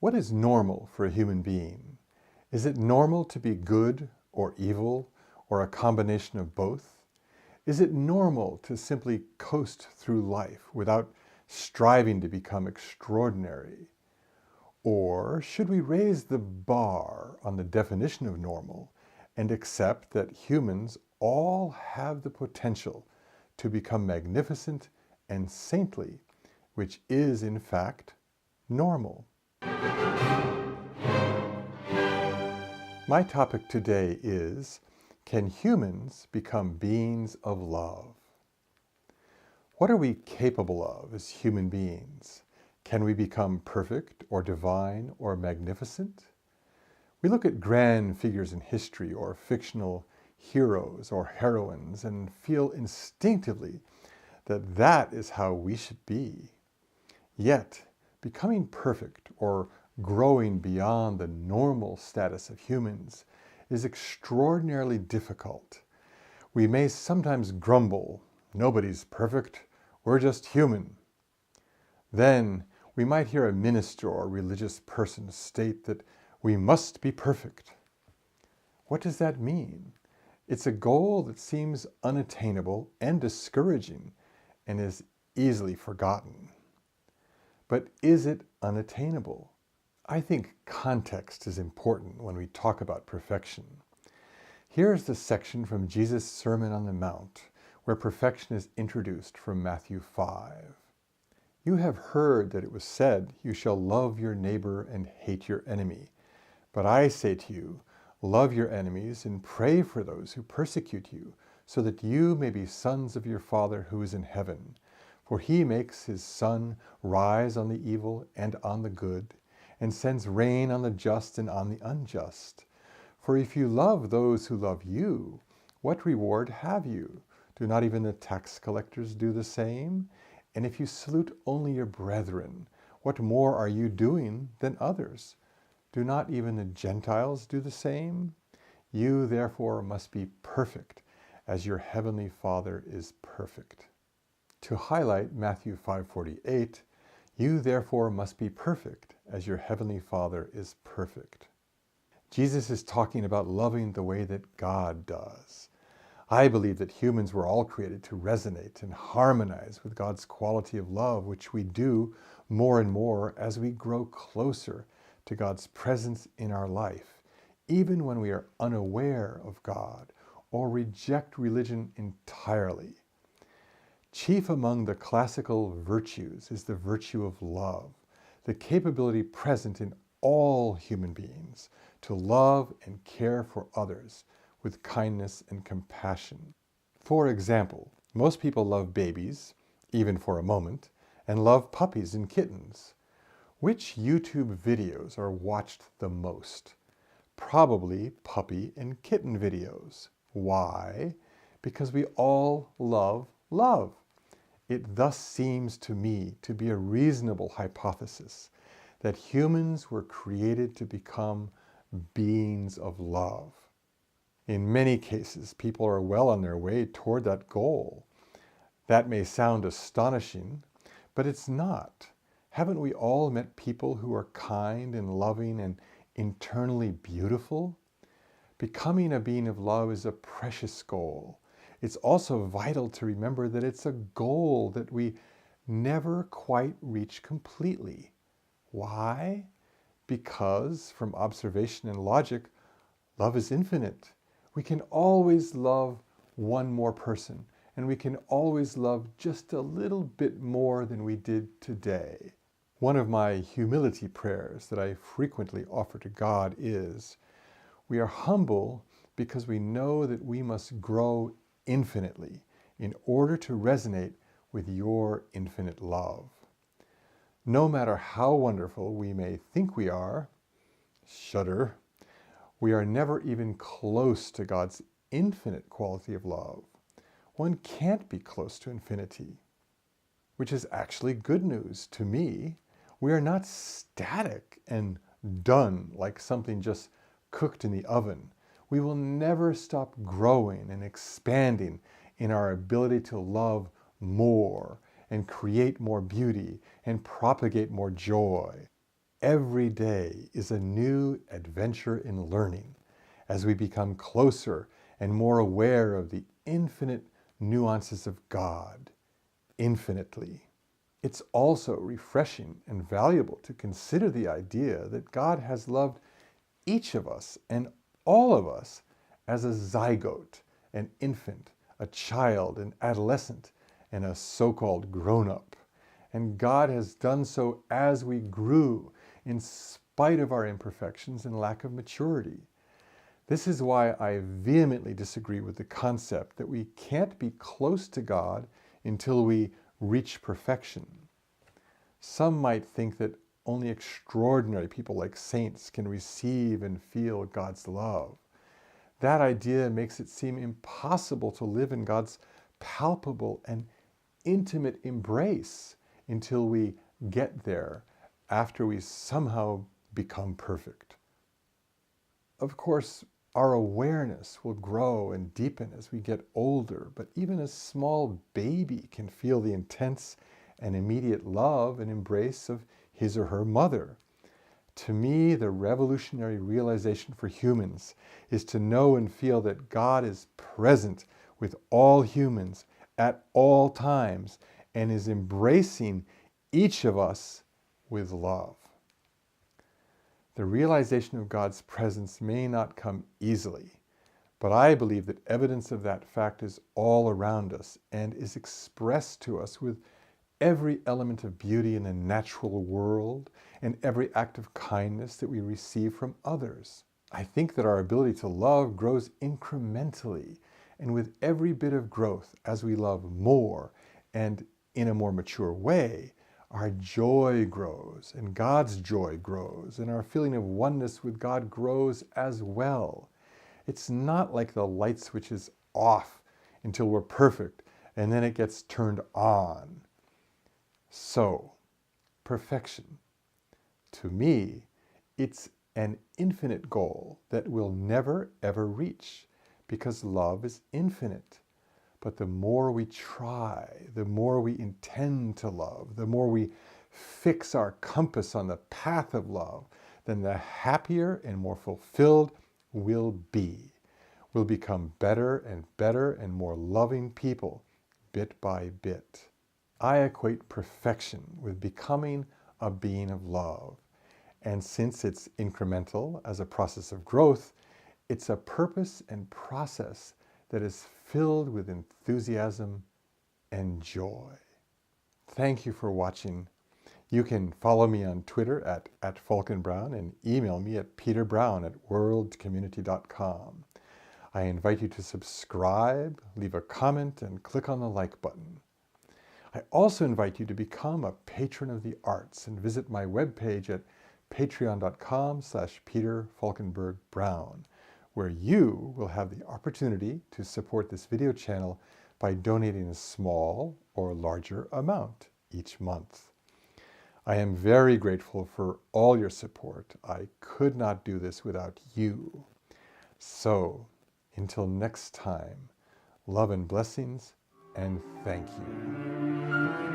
What is normal for a human being? Is it normal to be good or evil, or a combination of both? Is it normal to simply coast through life without striving to become extraordinary? Or should we raise the bar on the definition of normal and accept that humans all have the potential to become magnificent and saintly, which is in fact normal? My topic today is, can humans become beings of love? What are we capable of as human beings? Can we become perfect or divine or magnificent? We look at grand figures in history or fictional heroes or heroines and feel instinctively that that is how we should be. Yet, becoming perfect or growing beyond the normal status of humans is extraordinarily difficult. We may sometimes grumble, nobody's perfect, we're just human. Then we might hear a minister or religious person state that we must be perfect. What does that mean? It's a goal that seems unattainable and discouraging and is easily forgotten. But is it unattainable? I think context is important when we talk about perfection. Here's the section from Jesus' Sermon on the Mount where perfection is introduced from Matthew 5. You have heard that it was said, you shall love your neighbor and hate your enemy. But I say to you, love your enemies and pray for those who persecute you, so that you may be sons of your Father who is in heaven. For he makes his sun rise on the evil and on the good, and sends rain on the just and on the unjust. For if you love those who love you, what reward have you? Do not even the tax collectors do the same? And if you salute only your brethren, what more are you doing than others? Do not even the Gentiles do the same? You therefore must be perfect, as your heavenly Father is perfect. To highlight Matthew 5:48, you therefore must be perfect, as your heavenly Father is perfect. Jesus is talking about loving the way that God does. I believe that humans were all created to resonate and harmonize with God's quality of love, which we do more and more as we grow closer to God's presence in our life, even when we are unaware of God or reject religion entirely. Chief among the classical virtues is the virtue of love, the capability present in all human beings to love and care for others with kindness and compassion. For example, most people love babies, even for a moment, and love puppies and kittens. Which YouTube videos are watched the most? Probably puppy and kitten videos. Why? Because we all love love. It thus seems to me to be a reasonable hypothesis that humans were created to become beings of love. In many cases, people are well on their way toward that goal. That may sound astonishing, but it's not. Haven't we all met people who are kind and loving and internally beautiful? Becoming a being of love is a precious goal. It's also vital to remember that it's a goal that we never quite reach completely. Why? Because, from observation and logic, love is infinite. We can always love one more person, and we can always love just a little bit more than we did today. One of my humility prayers that I frequently offer to God is, we are humble because we know that we must grow infinitely in order to resonate with your infinite love. No matter how wonderful we may think we are, shudder, we are never even close to God's infinite quality of love. One can't be close to infinity, which is actually good news to me. We are not static and done like something just cooked in the oven. We will never stop growing and expanding in our ability to love more and create more beauty and propagate more joy. every day is a new adventure in learning as we become closer and more aware of the infinite nuances of God, infinitely. It's also refreshing and valuable to consider the idea that God has loved each of us and all of us as a zygote, an infant, a child, an adolescent, and a so-called grown-up. And God has done so as we grew, in spite of our imperfections and lack of maturity. This is why I vehemently disagree with the concept that we can't be close to God until we reach perfection. Some might think that only extraordinary people like saints can receive and feel God's love. That idea makes it seem impossible to live in God's palpable and intimate embrace until we get there, after we somehow become perfect. Of course, our awareness will grow and deepen as we get older, but even a small baby can feel the intense and immediate love and embrace of his or her mother. To me, the revolutionary realization for humans is to know and feel that God is present with all humans at all times and is embracing each of us with love. The realization of God's presence may not come easily, but I believe that evidence of that fact is all around us and is expressed to us with every element of beauty in the natural world and every act of kindness that we receive from others. I think that our ability to love grows incrementally, and with every bit of growth, as we love more and in a more mature way, our joy grows, and God's joy grows, and our feeling of oneness with God grows as well. It's not like the light switch is off until we're perfect, and then it gets turned on. So, perfection. To me, it's an infinite goal that we'll never ever reach, because love is infinite. But the more we try, the more we intend to love, the more we fix our compass on the path of love, then the happier and more fulfilled we'll be. We'll become better and more loving people, bit by bit. I equate perfection with becoming a being of love. And since it's incremental as a process of growth, it's a purpose and process that is filled with enthusiasm and joy. Thank you for watching. You can follow me on Twitter at @FalkenBrown and email me at peterbrown@worldcommunity.com. I invite you to subscribe, leave a comment, and click on the like button. I also invite you to become a patron of the arts and visit my webpage at patreon.com/Peter Falkenberg Brown, where you will have the opportunity to support this video channel by donating a small or larger amount each month. I am very grateful for all your support. I could not do this without you. So, until next time, love and blessings, and thank you.